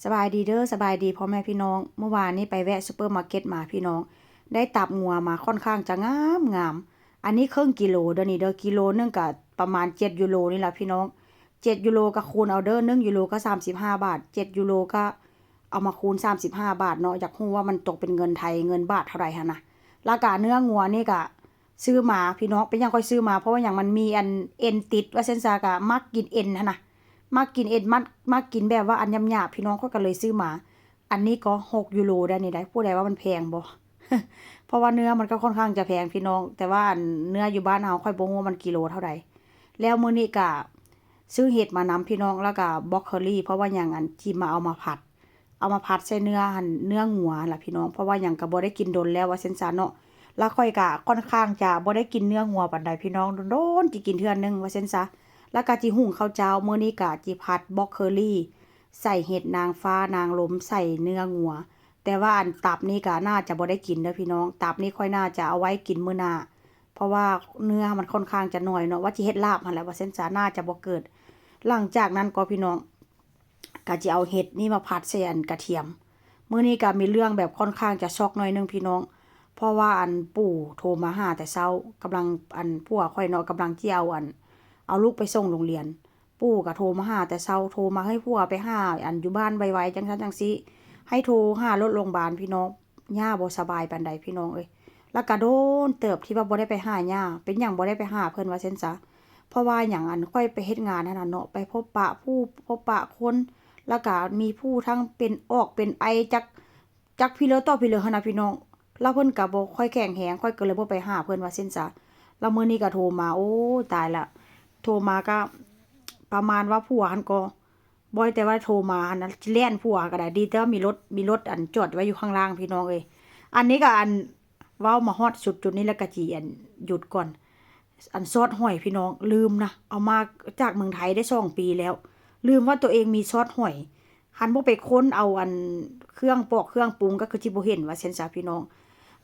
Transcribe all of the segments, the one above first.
สบายดีเด้อสบายดีพ่อแม่พี่น้องเมื่อวานนี้ไปแวะซูเปอร์มาร์เก็ตมาพี่น้องได้ตับงัวมาค่อนข้างจะงามอันนี้ครึ่งกิโลเด้อนี่เด้อกิโลนึงก็ประมาณ7ยูโรนี่แหละพี่น้อง7ยูโรก็คูณเอาเด้อ1ยูโรก็35บาท7ยูโรก็เอามาคูณ35บาทเนาะอยากรู้ว่ามันตกเป็นเงินไทยเงินบาทเท่าไหร่หั่นน่ะราคาเนื้องัวนี่ก็ซื้อมาพี่น้องเป็นยังค่อยซื้อมาเพราะว่าอย่างมันมีอันเอ็นติดว่าเส้นซากะมักกินเอ็นหั่นน่ะมักกินเอ็นมักกินแบบว่าอันหยาบๆพี่น้องก็เลยซื้อมาอันนี้ก็6ยูโรได้นี่ได้ผู้ใดว่ามันแพงบ่ เพราะว่าเนื้อมันก็ค่อนข้างจะแพงพี่น้องแต่ว่าเนื้ออยู่บ้านเฮาค่อยบ่ฮู้ว่ามันกิโลเท่าใดแล้วมื้อนี้ก็ซื้อเห็ดมานำพี่น้องแล้วก็บรอกโคลีเพราะว่าหยังอันที่มาเอามาผัดใส่เนื้อหั่นเนื้องัวล่ะพี่น้องเพราะว่าหยังก็บ่ได้กินดนแล้วว่าเส้นซาเนาะแล้วค่อยก็ค่อนข้างจะบ่ได้กินเนื้องัวปานใดพี่น้องโดนๆสิกินเทื่อนึงว่าเส้นซาแล้วก็จิหุงข้าวเจ้ามื้อนี้ก็จิผัดบรอกโคลีใส่เห็ดนางฟ้านางลมใส่เนื้องัวแต่ว่าอันตับนี่ก็น่าจะบ่ได้กินเด้อพี่น้องตับนี่ค่อยน่าจะเอาไว้กินมื้อหน้าเพราะว่าเนื้อมันค่อนข้างจะน้อยเนาะว่าสิเฮ็ดลาบหั่นแหละว่าเส้นซาน่าจะบ่เกิดหลังจากนั้นก็พี่น้องก็สิเอาเห็ดนี่มาผัดใส่อันกระเทียมมื้อนี้ก็มีเรื่องแบบค่อนข้างจะช็อกหน่อยนึงพี่น้องเพราะว่าอันปู่โทรมาหาแต่เช้ากำลังอันผัวค่อยเนาะกำลังสิเอาลูกไปส่งโรงเรียนปู่ก็โทรมาหาแต่เช้าโทรมาให้ผัวไปหาอันอยู่บ้านไวๆจังซั่นจังซี้ให้โทรหารถโรงพยาบาลพี่น้องย่าบ่สบายปานใดพี่น้องเอ้ยแล้วก็โดนเติบที่ว่าบ่ได้ไปหาย่าเป็นหยังบ่ได้ไปหาเพิ่นว่าซั่นซะเพราะว่าหยังอันค่อยไปเฮ็ดงานนั่นน่ะเนาะไปพบปะผู้พบปะคนแล้วก็มีผู้ทั้งเป็นออกเป็นไอจักพี่เลอต่อพี่เลอหั่นน่ะพี่น้องแล้วเพิ่นก็บ่ค่อยแข็งแรงค่อยก็เลยบ่ไปหาเพิ่นว่าซั่นซะแล้วมื้อนี้ก็โทรมาโอ้ตายละโทรมาก็ประมาณว่าผัวหันก็บ่แต่ว่าโทรมาอันนั้นแล่นผัวก็ได้ดีแต่ว่ามีรถอันจอดไว้อยู่ข้างล่างพี่น้องเอ้ยอันนี้ก็อันเว้ามาฮอดสุดจุดนี้แล้วก็สิอันหยุดก่อนอันซอสหอยพี่น้องลืมนะเอามาจากเมืองไทยได้2ปีแล้วลืมว่าตัวเองมีซอสหอยหันบ่ไปค้นเอาอันเครื่องปอกเครื่องปรุงก็คือสิบ่เห็นว่าซั่นซะพี่น้อง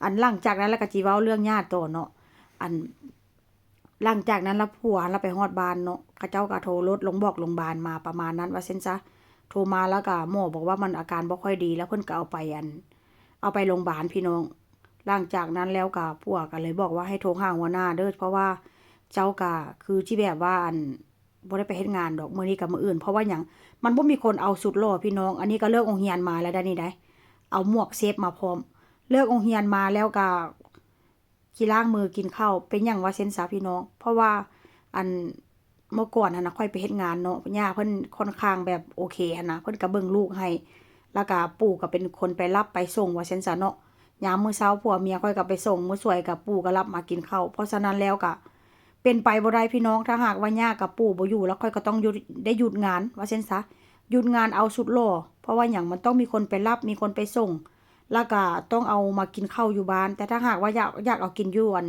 อันหลังจากนั้นแล้วก็สิเว้าเรื่องญาติต่อเนาะอันหลังจากนั้นแล้วผัวเราไปฮอดบ้านเนาะเขาเจ้าก็โทรรถลงบอกโรงพยาบาลมาประมาณนั้นว่าซั่นซะโทรมาแล้วก็หมอบอกว่ามันอาการบ่ค่อยดีแล้วเพิ่นก็เอาไปโรงพยาบาลพี่น้องหลังจากนั้นแล้วก็ผัวก็เลยบอกว่าให้โทรหาหัวหน้าเด้อเพราะว่าเจ้าก็คือที่แบบว่าอันบ่ได้ไปเฮ็ดงานดอกมื้อนี้กับมื้ออื่นเพราะว่าหยังมันบ่มีคนเอาสุดหล่อพี่น้องอันนี้ก็เลิกโรงเรียนมาแล้วได้นี่ได้เอาหมวกเซฟมาพร้อมเลิกโรงเรียนมาแล้วก็สิล้างมือกินข้าวเป็นหยังว่าเซ็นซาพี่น้องเพราะว่าอันเมื่อก่อนหั่นน่ะค่อยไปเฮ็ดงานเนาะย่าเพิ่นค่อนข้างแบบโอเคหั่นน่ะเพิ่นก็เบิ่งลูกให้แล้วก็ปู่ก็เป็นคนไปรับไปส่งว่าซั่นซะเนาะยามมื้อเช้าผัวเมียค่อยก็ไปส่งมื้อสวยก็ปู่ก็รับมากินข้าวเพราะฉะนั้นแล้วก็เป็นไปบ่ได้พี่น้องถ้าหากว่าย่ากับปู่บ่อยู่แล้วค่อยก็ต้องหยุดงานว่าซั่นซะหยุดงานเอาสุดหล่อเพราะว่าหยังมันต้องมีคนไปรับมีคนไปส่งแล้วก็ต้องเอามากินข้าวอยู่บ้านแต่ถ้าหากว่าอยากเอากินอยู่อัน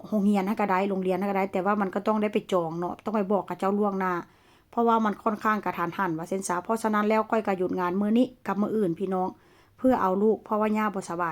โรงเรียนก็ได้โรงเรียนก็ได้แต่ว่ามันก็ต้องได้ไปจองเนาะต้องไปบอกกับเจ้าล่วงหน้าเพราะว่ามันค่อนข้างกระทันหันว่าซั่นซะเพราะฉะนั้นแล้วค่อยก็หยุดงานมื้อนี้กับมื้ออื่นพี่น้องเพื่อเอาลูกเพราะว่าย่าบ่สบาย